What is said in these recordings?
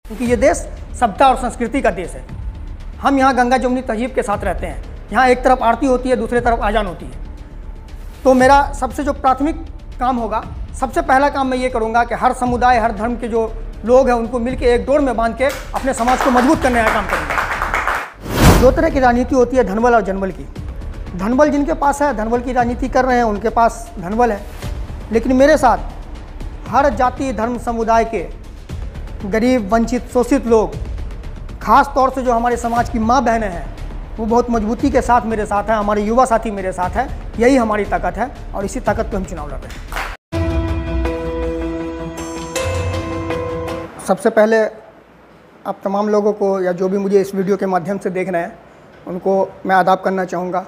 क्योंकि ये देश सभ्यता और संस्कृति का देश है। हम यहाँ गंगा जमुनी तहजीब के साथ रहते हैं। यहाँ एक तरफ आरती होती है, दूसरी तरफ आजान होती है। तो मेरा सबसे जो प्राथमिक काम होगा, सबसे पहला काम मैं ये करूँगा कि हर समुदाय, हर धर्म के जो लोग हैं उनको मिलकर एक डोर में बांध के अपने समाज को मजबूत करने का काम करूँगा। दो तरह की राजनीति होती है, धनबल और जनबल की। धनबल जिनके पास है, धनबल की राजनीति कर रहे हैं, उनके पास धनबल है। लेकिन मेरे साथ हर जाति धर्म समुदाय के गरीब, वंचित, शोषित लोग, खास तौर से जो हमारे समाज की माँ बहनें हैं, वो बहुत मजबूती के साथ मेरे साथ हैं। हमारे युवा साथी मेरे साथ हैं। यही हमारी ताकत है और इसी ताकत पे हम चुनाव लड़ रहे हैं। सबसे पहले आप तमाम लोगों को, या जो भी मुझे इस वीडियो के माध्यम से देख रहे हैं, उनको मैं आदाब करना चाहूँगा।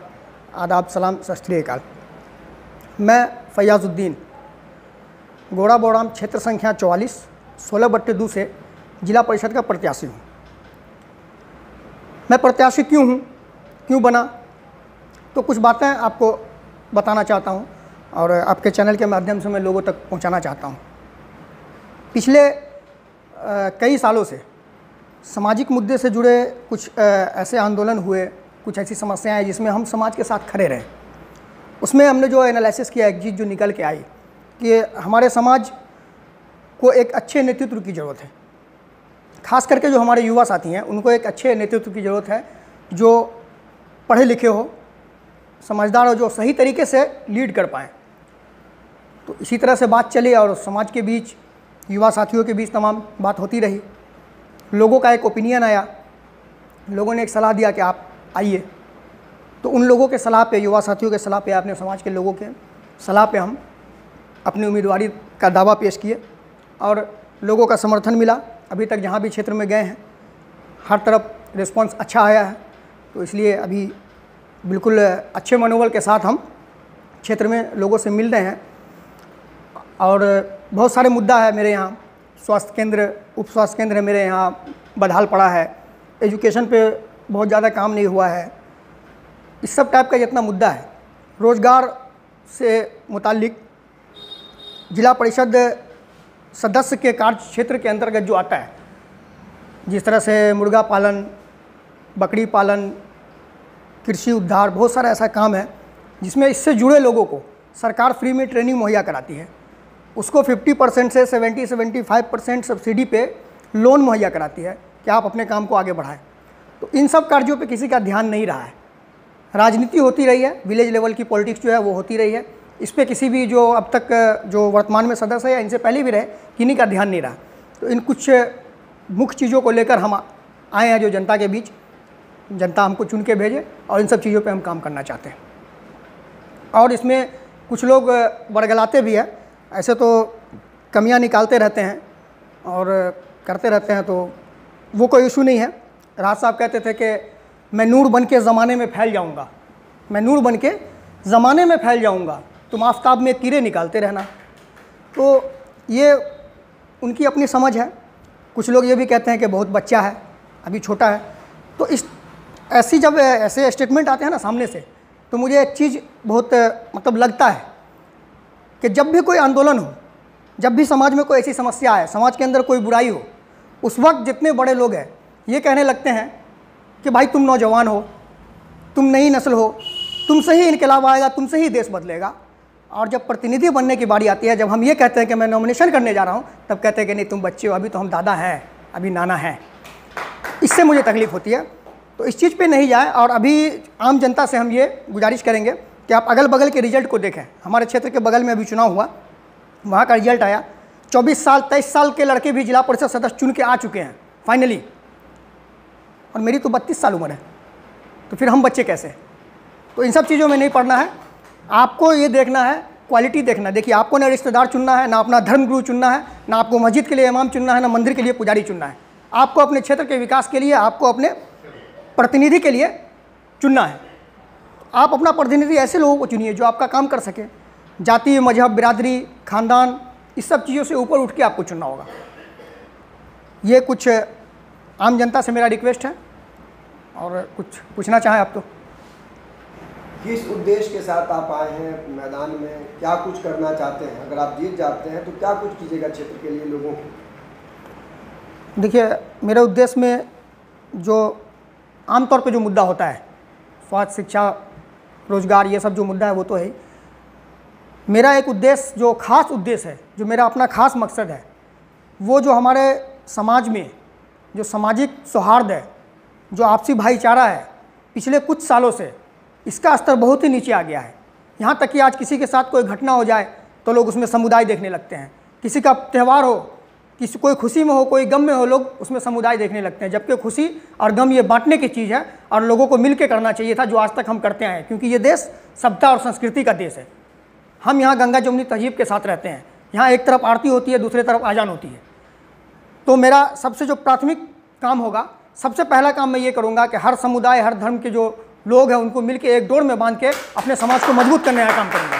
आदाब, सलाम, सत श्री अकाल। मैं फैयाज़ुद्दीन, गोड़ा बोड़ाम क्षेत्र संख्या 44 16/2 से जिला परिषद का प्रत्याशी हूँ। मैं प्रत्याशी क्यों हूँ, क्यों बना, तो कुछ बातें आपको बताना चाहता हूँ और आपके चैनल के माध्यम से मैं लोगों तक पहुँचाना चाहता हूँ। पिछले कई सालों से सामाजिक मुद्दे से जुड़े कुछ ऐसे आंदोलन हुए, कुछ ऐसी समस्याएं जिसमें हम समाज के साथ खड़े रहे। उसमें हमने जो एनालिसिस किया, एक चीज़ जो निकल के आई कि हमारे समाज को एक अच्छे नेतृत्व की ज़रूरत है। खास करके जो हमारे युवा साथी हैं, उनको एक अच्छे नेतृत्व की ज़रूरत है, जो पढ़े लिखे हो, समझदार हो, जो सही तरीके से लीड कर पाएँ। तो इसी तरह से बात चली और समाज के बीच, युवा साथियों के बीच तमाम बात होती रही। लोगों का एक ओपिनियन आया, लोगों ने एक सलाह दिया कि आप आइए। तो उन लोगों के सलाह पे, युवा साथियों के सलाह पे, अपने समाज के लोगों के सलाह पे हम अपनी उम्मीदवारी का दावा पेश किए और लोगों का समर्थन मिला। अभी तक जहाँ भी क्षेत्र में गए हैं, हर तरफ रिस्पांस अच्छा आया है। तो इसलिए अभी बिल्कुल अच्छे मनोबल के साथ हम क्षेत्र में लोगों से मिल रहे हैं। और बहुत सारे मुद्दा है मेरे यहाँ। स्वास्थ्य केंद्र, उप स्वास्थ्य केंद्र मेरे यहाँ बदहाल पड़ा है। एजुकेशन पे बहुत ज़्यादा काम नहीं हुआ है। इस सब टाइप का जितना मुद्दा है, रोज़गार से मुताल्लिक जिला परिषद सदस्य के कार्य क्षेत्र के अंतर्गत जो आता है, जिस तरह से मुर्गा पालन, बकरी पालन, कृषि उद्धार, बहुत सारा ऐसा काम है जिसमें इससे जुड़े लोगों को सरकार फ्री में ट्रेनिंग मुहैया कराती है। उसको 50% से 70-75% सब्सिडी पे लोन मुहैया कराती है कि आप अपने काम को आगे बढ़ाएं। तो इन सब कार्यों पे किसी का ध्यान नहीं रहा है। राजनीति होती रही है, विलेज लेवल की पॉलिटिक्स जो है वो होती रही है। इस पे किसी भी जो अब तक जो वर्तमान में सदस्य है या इनसे पहले भी रहे, किन्हीं का ध्यान नहीं रहा। तो इन कुछ मुख्य चीज़ों को लेकर हम आए हैं जो जनता के बीच। जनता हमको चुन के भेजे और इन सब चीज़ों पे हम काम करना चाहते हैं। और इसमें कुछ लोग बरगलाते भी हैं, ऐसे तो कमियां निकालते रहते हैं और करते रहते हैं, तो वो कोई इशू नहीं है। राज साहब कहते थे कि मैं नूर बन के ज़माने में फैल जाऊंगा, मैं नूर बन के ज़माने में फैल जाऊंगा, तुम आफ्ताब में कीड़े निकालते रहना। तो ये उनकी अपनी समझ है। कुछ लोग ये भी कहते हैं कि बहुत बच्चा है, अभी छोटा है। तो इस ऐसी जब ऐसे स्टेटमेंट आते हैं ना सामने से, तो मुझे एक चीज़ बहुत मतलब लगता है कि जब भी कोई आंदोलन हो, जब भी समाज में कोई ऐसी समस्या है, समाज के अंदर कोई बुराई हो, उस वक्त जितने बड़े लोग हैं ये कहने लगते हैं कि भाई तुम नौजवान हो, तुम नई नस्ल हो, तुमसे ही इनकलाब आएगा, तुमसे ही देश बदलेगा। और जब प्रतिनिधि बनने की बारी आती है, जब हम ये कहते हैं कि मैं नॉमिनेशन करने जा रहा हूँ, तब कहते हैं कि नहीं तुम बच्चे हो, अभी तो हम दादा हैं, अभी नाना हैं। इससे मुझे तकलीफ़ होती है। तो इस चीज़ पे नहीं जाए। और अभी आम जनता से हम ये गुजारिश करेंगे कि आप अगल बगल के रिजल्ट को देखें। हमारे क्षेत्र के बगल में अभी चुनाव हुआ, वहाँ का रिजल्ट आया। 24 साल 23 साल के लड़के भी जिला परिषद सदस्य चुन के आ चुके हैं फाइनली, और मेरी तो 32 साल उम्र है। तो फिर हम बच्चे कैसे? तो इन सब चीज़ों में नहीं पड़ना है। आपको ये देखना है, क्वालिटी देखना है। देखिए, आपको ना रिश्तेदार चुनना है, ना अपना धर्मगुरु चुनना है, ना आपको मस्जिद के लिए इमाम चुनना है, ना मंदिर के लिए पुजारी चुनना है। आपको अपने क्षेत्र के विकास के लिए, आपको अपने प्रतिनिधि के लिए चुनना है। आप अपना प्रतिनिधि ऐसे लोगों को चुनिए जो आपका काम कर सके। जाति, मजहब, बिरादरी, खानदान, इस सब चीज़ों से ऊपर उठ के आपको चुनना होगा। ये कुछ आम जनता से मेरा रिक्वेस्ट है। और कुछ पूछना चाहें आप तो? किस उद्देश्य के साथ आप आए हैं मैदान में, क्या कुछ करना चाहते हैं? अगर आप जीत जाते हैं तो क्या कुछ कीजिएगा क्षेत्र के लिए, लोगों के? देखिए, मेरे उद्देश्य में जो आमतौर पे जो मुद्दा होता है, स्वास्थ्य, शिक्षा, रोजगार, ये सब जो मुद्दा है वो तो है ही। मेरा एक उद्देश्य, जो खास उद्देश्य है, जो मेरा अपना खास मकसद है, वो जो हमारे समाज में जो सामाजिक सौहार्द है, जो आपसी भाईचारा है, पिछले कुछ सालों से इसका स्तर बहुत ही नीचे आ गया है। यहाँ तक कि आज किसी के साथ कोई घटना हो जाए तो लोग उसमें समुदाय देखने लगते हैं। किसी का त्यौहार हो, किसी कोई खुशी में हो, कोई गम में हो, लोग उसमें समुदाय देखने लगते हैं। जबकि खुशी और गम ये बांटने की चीज़ है और लोगों को मिल के करना चाहिए था, जो आज तक हम करते आए हैं। क्योंकि ये देश सभ्यता और संस्कृति का देश है। हम यहाँ गंगा जमुनी तहजीब के साथ रहते हैं। यहाँ एक तरफ आरती होती है, दूसरी तरफ आजान होती है। तो मेरा सबसे जो प्राथमिक काम होगा, सबसे पहला काम मैं ये करूँगा कि हर समुदाय, हर धर्म के जो लोग हैं उनको मिल के एक डोर में बांध के अपने समाज को मजबूत करने का काम करूँगा।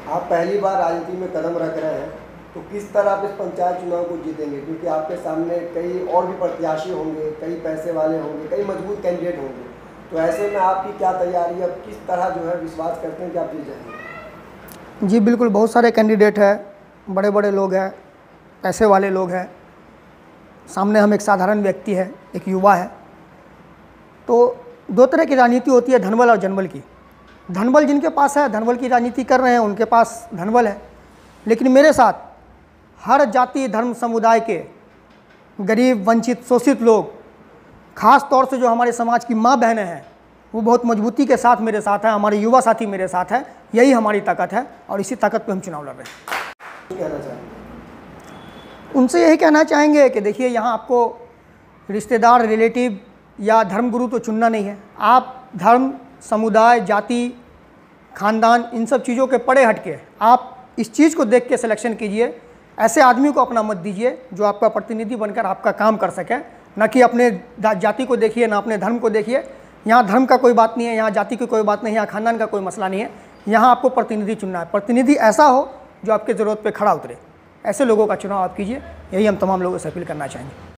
आप पहली बार राजनीति में कदम रख रहे हैं, तो किस तरह आप इस पंचायत चुनाव को जीतेंगे? क्योंकि आपके सामने कई और भी प्रत्याशी होंगे, कई पैसे वाले होंगे, कई मजबूत कैंडिडेट होंगे। तो ऐसे में आपकी क्या तैयारी है? किस तरह जो है विश्वास करते हैं कि आप जीत जाएंगे? जी बिल्कुल, बहुत सारे कैंडिडेट हैं, बड़े बड़े लोग हैं, पैसे वाले लोग हैं। सामने हम एक साधारण व्यक्ति है, एक युवा है। तो दो तरह की राजनीति होती है, धनबल और जनबल की। धनबल जिनके पास है, धनबल की राजनीति कर रहे हैं, उनके पास धनबल है। लेकिन मेरे साथ हर जाति, धर्म, समुदाय के गरीब, वंचित, शोषित लोग, ख़ास तौर से जो हमारे समाज की माँ बहनें हैं, वो बहुत मजबूती के साथ मेरे साथ है। हमारे युवा साथी मेरे साथ है। यही हमारी ताकत है और इसी ताकत पे हम चुनाव लड़ रहे हैं। कहना चाहेंगे उनसे यही कहना चाहेंगे कि देखिए, यहाँ आपको रिश्तेदार, रिलेटिव या धर्मगुरु तो चुनना नहीं है। आप धर्म, समुदाय, जाति, खानदान, इन सब चीज़ों के परे हट के आप इस चीज़ को देख के सिलेक्शन कीजिए। ऐसे आदमी को अपना मत दीजिए जो आपका प्रतिनिधि बनकर आपका काम कर सके। न कि अपने जाति को देखिए, ना अपने धर्म को देखिए। यहाँ धर्म का कोई बात नहीं है, यहाँ जाति की कोई बात नहीं है, यहाँ खानदान का कोई मसला नहीं है। यहाँ आपको प्रतिनिधि चुनना है। प्रतिनिधि ऐसा हो जो आपके ज़रूरत पे खड़ा उतरे। ऐसे लोगों का चुनाव आप कीजिए। यही हम तमाम लोगों से अपील करना चाहेंगे।